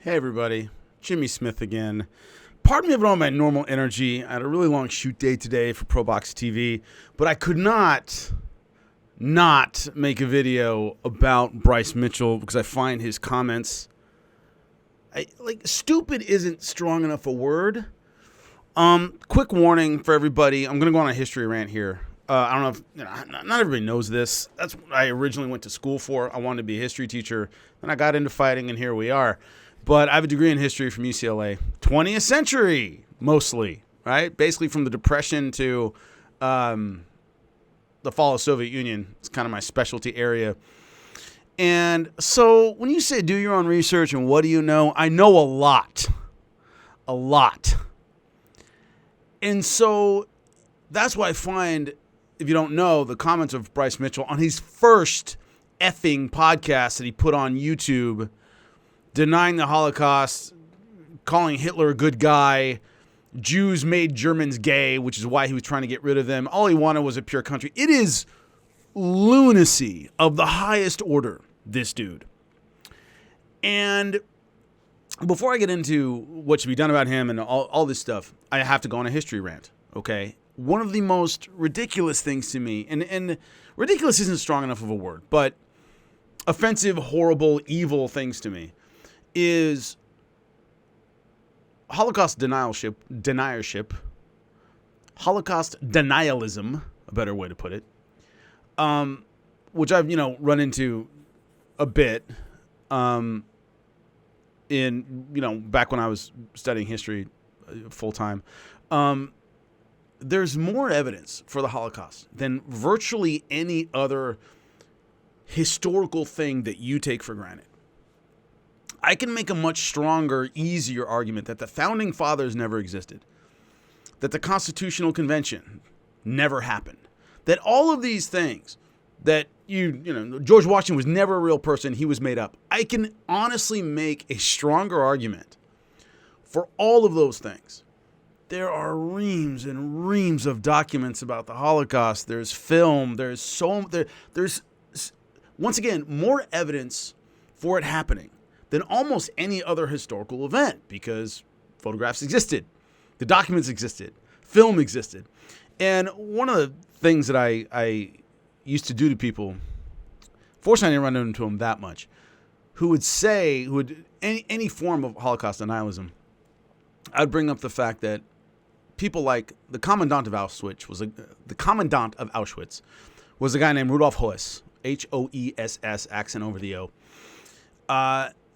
Hey everybody, Jimmy Smith again. Pardon me of all my normal energy. I had a really long shoot day today for ProBox TV, but I could not make a video about Bryce Mitchell because I find his comments, stupid isn't strong enough a word. Quick warning for everybody. I'm going to go on a history rant here. I don't know if, not everybody knows this. That's what I originally went to school for. I wanted to be a history teacher. Then I got into fighting, and here we are. But I have a degree in history from UCLA. 20th century, mostly, right? Basically from the Depression to the fall of the Soviet Union. It's kind of my specialty area. And so when you say do your own research and what do you know, I know a lot. A lot. And so that's why I find, if you don't know, the comments of Bryce Mitchell on his first effing podcast that he put on YouTube, denying the Holocaust, calling Hitler a good guy, Jews made Germans gay, which is why he was trying to get rid of them. All he wanted was a pure country. It is lunacy of the highest order, this dude. And before I get into what should be done about him and all this stuff, I have to go on a history rant, okay? One of the most ridiculous things to me, and ridiculous isn't strong enough of a word, but offensive, horrible, evil things to me, is Holocaust deniership, Holocaust denialism, a better way to put it, which I've, run into a bit back when I was studying history full time. There's more evidence for the Holocaust than virtually any other historical thing that you take for granted. I can make a much stronger, easier argument that the Founding Fathers never existed, that the Constitutional Convention never happened, that all of these things, that George Washington was never a real person, he was made up. I can honestly make a stronger argument for all of those things. There are reams and reams of documents about the Holocaust. There's film. There's once again, more evidence for it happening than almost any other historical event, because photographs existed, the documents existed, film existed. And one of the things that I used to do to people, fortunately I didn't run into them that much, who would any form of Holocaust denialism, I'd bring up the fact that people like the commandant of Auschwitz was a guy named Rudolf Heuss, Hoess, accent over the O.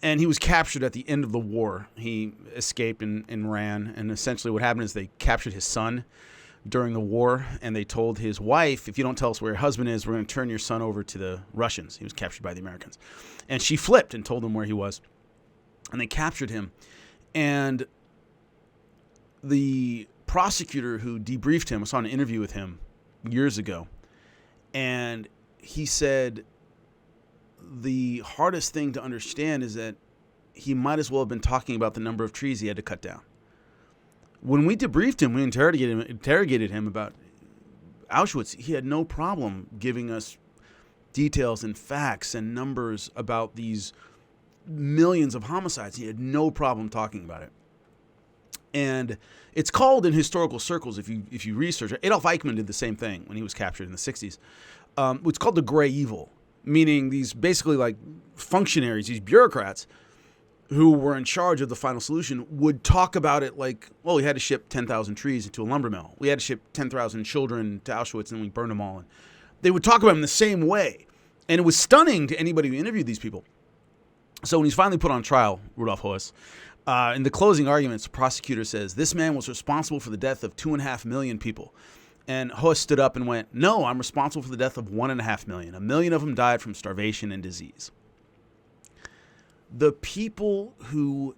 And he was captured at the end of the war. He escaped and ran. And essentially what happened is they captured his son during the war. And they told his wife, if you don't tell us where your husband is, we're going to turn your son over to the Russians. He was captured by the Americans. And she flipped and told them where he was. And they captured him. And the prosecutor who debriefed him, I saw an interview with him years ago. And he said, the hardest thing to understand is that he might as well have been talking about the number of trees he had to cut down. When we debriefed him, we interrogated him about Auschwitz, he had no problem giving us details and facts and numbers about these millions of homicides. He had no problem talking about it. And it's called in historical circles, if you research it, Adolf Eichmann did the same thing when he was captured in the 60s. It's called the gray evil, meaning these basically like functionaries, these bureaucrats who were in charge of the final solution would talk about it like, well, we had to ship 10,000 trees into a lumber mill. We had to ship 10,000 children to Auschwitz and we burned them all. And they would talk about them in the same way. And it was stunning to anybody who interviewed these people. So when he's finally put on trial, Rudolf Heuss, in the closing arguments, the prosecutor says, this man was responsible for the death of 2.5 million people. And Heuss stood up and went, no, I'm responsible for the death of 1.5 million. 1 million of them died from starvation and disease. The people who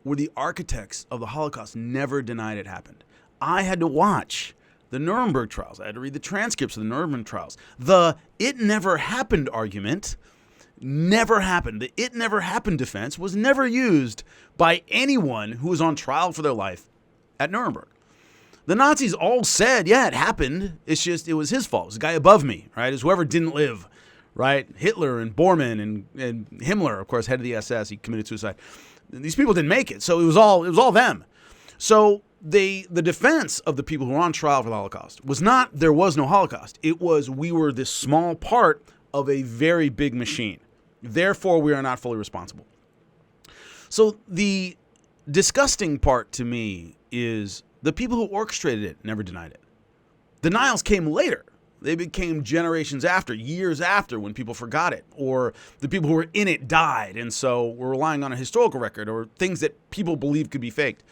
were the architects of the Holocaust never denied it happened. I had to watch the Nuremberg trials. I had to read the transcripts of the Nuremberg trials. The it never happened argument never happened. The it never happened defense was never used by anyone who was on trial for their life at Nuremberg. The Nazis all said, yeah, it happened. It's just, it was his fault. It was the guy above me, right? It's whoever didn't live, right? Hitler and Bormann and Himmler, of course, head of the SS, he committed suicide. These people didn't make it, so it was all them. So the defense of the people who were on trial for the Holocaust was not there was no Holocaust. It was we were this small part of a very big machine. Therefore, we are not fully responsible. So the disgusting part to me is the people who orchestrated it never denied it. Denials came later. They became generations after, years after, when people forgot it, or the people who were in it died, and so we're relying on a historical record or things that people believe could be faked.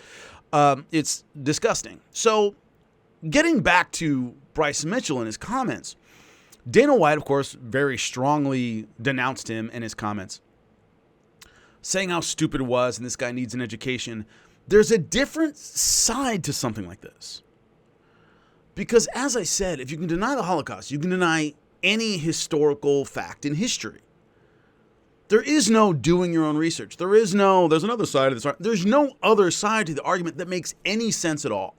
It's disgusting. So getting back to Bryce Mitchell and his comments, Dana White, of course, very strongly denounced him in his comments, saying how stupid it was and this guy needs an education. There's a different side to something like this. Because as I said, if you can deny the Holocaust, you can deny any historical fact in history. There is no doing your own research. There's another side of this. There's no other side to the argument that makes any sense at all.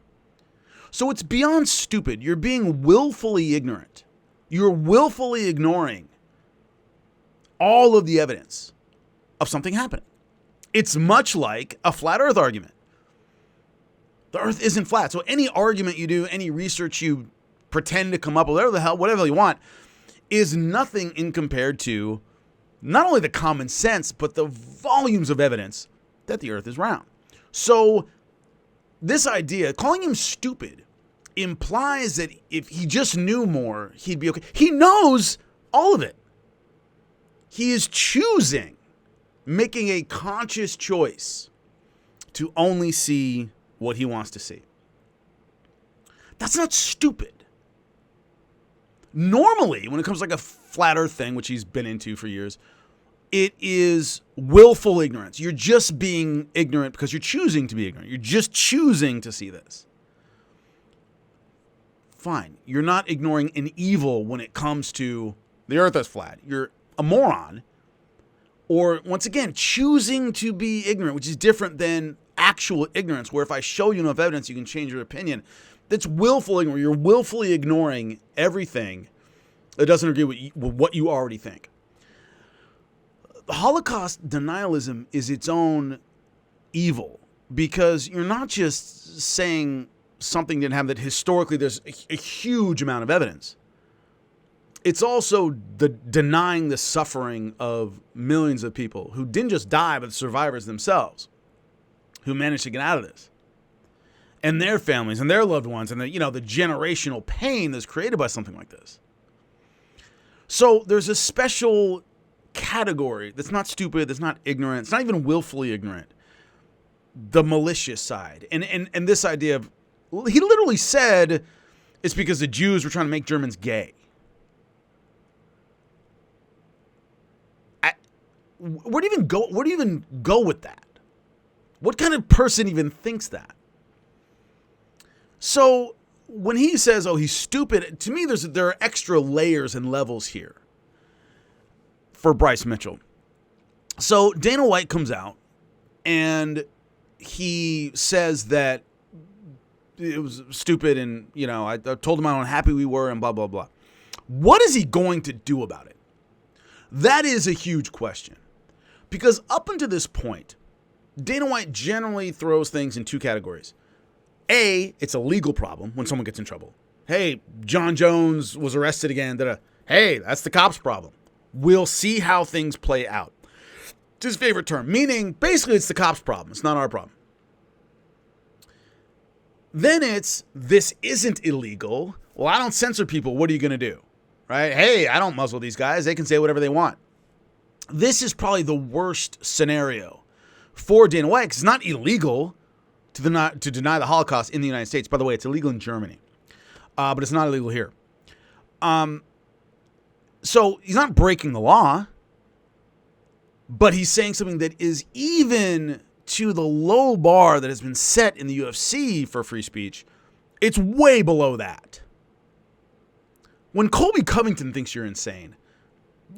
So it's beyond stupid. You're being willfully ignorant. You're willfully ignoring all of the evidence of something happening. It's much like a flat earth argument. The earth isn't flat. So any argument you do, any research you pretend to come up with, whatever the hell you want, is nothing in compared to not only the common sense, but the volumes of evidence that the earth is round. So this idea, calling him stupid, implies that if he just knew more, he'd be okay. He knows all of it. He is choosing, making a conscious choice to only see what he wants to see. That's not stupid. Normally, when it comes to like a flat earth thing, which he's been into for years, it is willful ignorance. You're just being ignorant because you're choosing to be ignorant. You're just choosing to see this. Fine. You're not ignoring an evil when it comes to the earth is flat. You're a moron. Or, once again, choosing to be ignorant, which is different than actual ignorance, where if I show you enough evidence, you can change your opinion. That's willful ignorance. You're willfully ignoring everything that doesn't agree with what you already think. Holocaust denialism is its own evil because you're not just saying something didn't happen, that historically there's a huge amount of evidence. It's also denying the suffering of millions of people who didn't just die, but survivors themselves, who managed to get out of this, and their families and their loved ones, and the generational pain that's created by something like this. So there's a special category that's not stupid, that's not ignorant, it's not even willfully ignorant. The malicious side, and this idea of, he literally said it's because the Jews were trying to make Germans gay. Where do you even go with that? What kind of person even thinks that? So when he says, "Oh, he's stupid," to me, there are extra layers and levels here for Bryce Mitchell. So Dana White comes out and he says that it was stupid, and I told him how unhappy we were, and blah blah blah. What is he going to do about it? That is a huge question, because up until this point, Dana White generally throws things in two categories. A, it's a legal problem when someone gets in trouble. Hey, John Jones was arrested again. Hey, that's the cops' problem. We'll see how things play out. It's his favorite term, meaning basically it's the cops' problem. It's not our problem. Then it's, this isn't illegal. Well, I don't censor people. What are you going to do? Right? Hey, I don't muzzle these guys. They can say whatever they want. This is probably the worst scenario for Dana White, because it's not illegal to deny the Holocaust in the United States. By the way, it's illegal in Germany, but it's not illegal here. So he's not breaking the law, but he's saying something that is even to the low bar that has been set in the UFC for free speech. It's way below that. When Colby Covington thinks you're insane,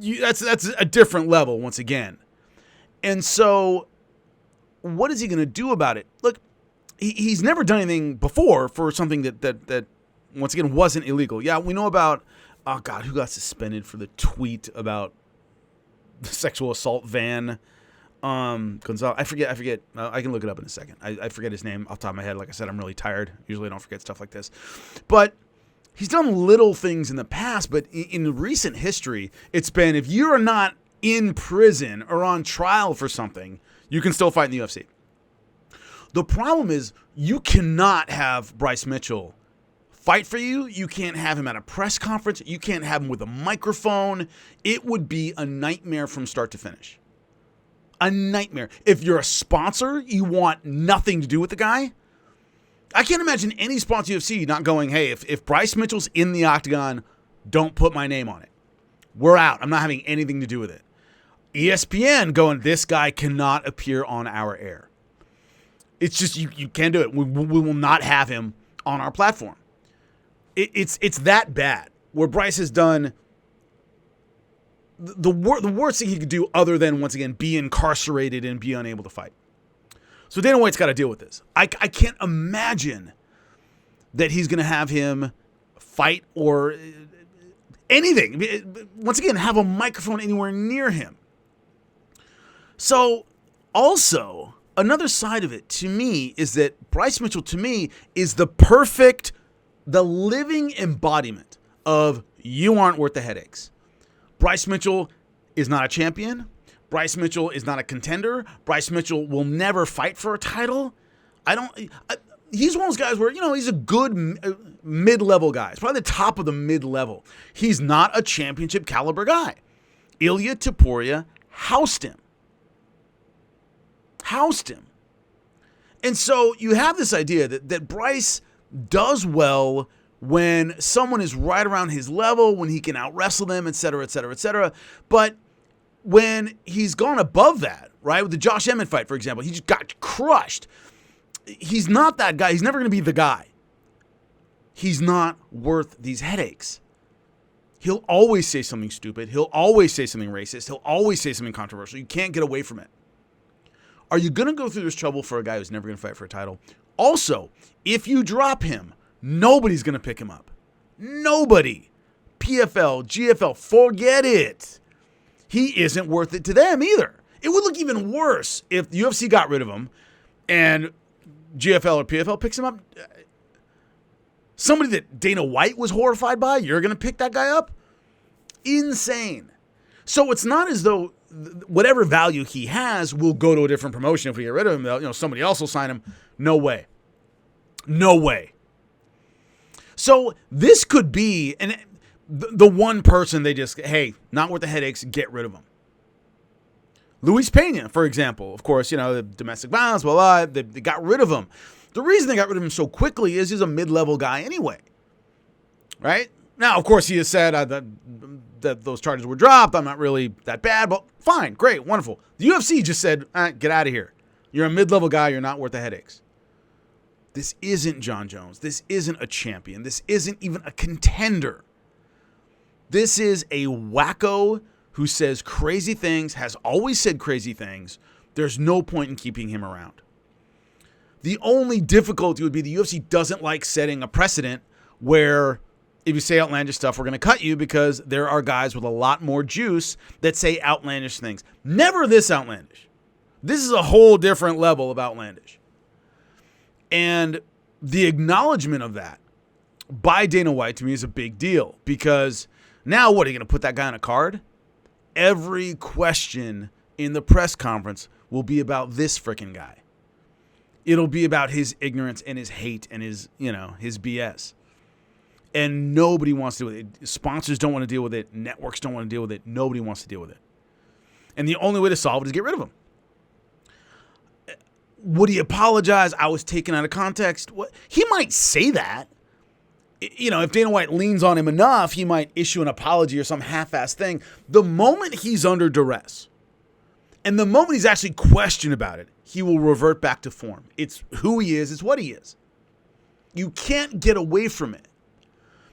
that's a different level once again. And so what is he going to do about it? Look, he's never done anything before for something that once again wasn't illegal. Yeah, we know about oh God, who got suspended for the tweet about the sexual assault van? Gonzalez. I forget. I can look it up in a second. I forget his name off the top of my head. Like I said, I'm really tired. Usually I don't forget stuff like this. But he's done little things in the past, but in recent history, it's been, if you're not in prison or on trial for something, you can still fight in the UFC. The problem is you cannot have Bryce Mitchell fight for you. You can't have him at a press conference. You can't have him with a microphone. It would be a nightmare from start to finish. A nightmare. If you're a sponsor, you want nothing to do with the guy. I can't imagine any sponsor UFC not going, hey, if Bryce Mitchell's in the octagon, don't put my name on it. We're out. I'm not having anything to do with it. ESPN going, this guy cannot appear on our air. It's just, you can't do it. We will not have him on our platform. It's that bad, where Bryce has done the worst thing he could do other than, once again, be incarcerated and be unable to fight. So Dana White's got to deal with this. I can't imagine that he's going to have him fight or anything. Once again, have a microphone anywhere near him. So also, another side of it to me is that Bryce Mitchell, to me, is the living embodiment of you aren't worth the headaches. Bryce Mitchell is not a champion. Bryce Mitchell is not a contender. Bryce Mitchell will never fight for a title. He's one of those guys where, he's a good mid-level guy. He's probably the top of the mid-level. He's not a championship caliber guy. Ilya Topuria housed him. And so you have this idea that Bryce does well when someone is right around his level, when he can out-wrestle them, et cetera, et cetera, et cetera. But when he's gone above that, right, with the Josh Emmett fight, for example, he just got crushed. He's not that guy. He's never going to be the guy. He's not worth these headaches. He'll always say something stupid. He'll always say something racist. He'll always say something controversial. You can't get away from it. Are you going to go through this trouble for a guy who's never going to fight for a title? Also, if you drop him, nobody's going to pick him up. Nobody. PFL, GFL, forget it. He isn't worth it to them either. It would look even worse if the UFC got rid of him and GFL or PFL picks him up. Somebody that Dana White was horrified by, you're going to pick that guy up? Insane. So it's not as though whatever value he has will go to a different promotion if we get rid of him. Somebody else will sign him. No way. No way. So this could be the one person they just, hey, not worth the headaches, get rid of him. Luis Pena, for example, of course, the domestic violence, blah, blah, they got rid of him. The reason they got rid of him so quickly is he's a mid-level guy anyway. Right? Now, of course, he has said that those charges were dropped. I'm not really that bad, but fine, great, wonderful. The UFC just said, get out of here. You're a mid-level guy. You're not worth the headaches. This isn't John Jones. This isn't a champion. This isn't even a contender. This is a wacko who says crazy things, has always said crazy things. There's no point in keeping him around. The only difficulty would be the UFC doesn't like setting a precedent where if you say outlandish stuff, we're going to cut you, because there are guys with a lot more juice that say outlandish things. Never this outlandish. This is a whole different level of outlandish. And the acknowledgement of that by Dana White to me is a big deal, because now what, are you going to put that guy on a card? Every question in the press conference will be about this freaking guy. It'll be about his ignorance and his hate and his BS. And nobody wants to deal with it. Sponsors don't want to deal with it. Networks don't want to deal with it. Nobody wants to deal with it. And the only way to solve it is get rid of him. Would he apologize? I was taken out of context. What? He might say that. If Dana White leans on him enough, he might issue an apology or some half-assed thing. The moment he's under duress, and the moment he's actually questioned about it, he will revert back to form. It's who he is. It's what he is. You can't get away from it.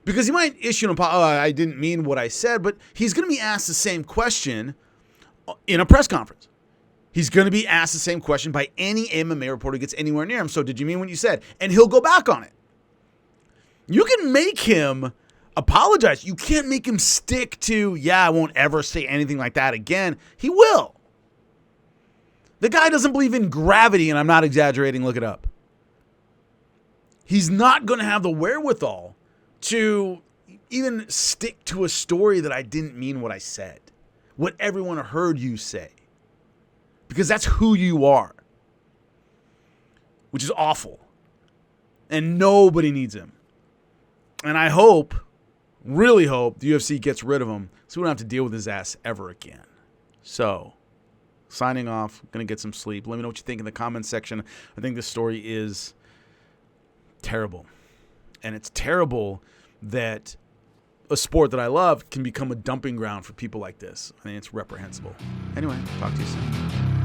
Because he might issue an apology. Oh, I didn't mean what I said, but he's going to be asked the same question in a press conference. He's going to be asked the same question by any MMA reporter who gets anywhere near him. So did you mean what you said? And he'll go back on it. You can make him apologize. You can't make him stick to, yeah, I won't ever say anything like that again. He will. The guy doesn't believe in gravity, and I'm not exaggerating. Look it up. He's not going to have the wherewithal to even stick to a story that I didn't mean what I said, what everyone heard you say, because that's who you are, which is awful, and nobody needs him. And I hope, really hope, the UFC gets rid of him so we don't have to deal with his ass ever again. So, signing off, going to get some sleep. Let me know what you think in the comments section. I think this story is terrible. And it's terrible that a sport that I love can become a dumping ground for people like this. I think it's reprehensible. Anyway, talk to you soon.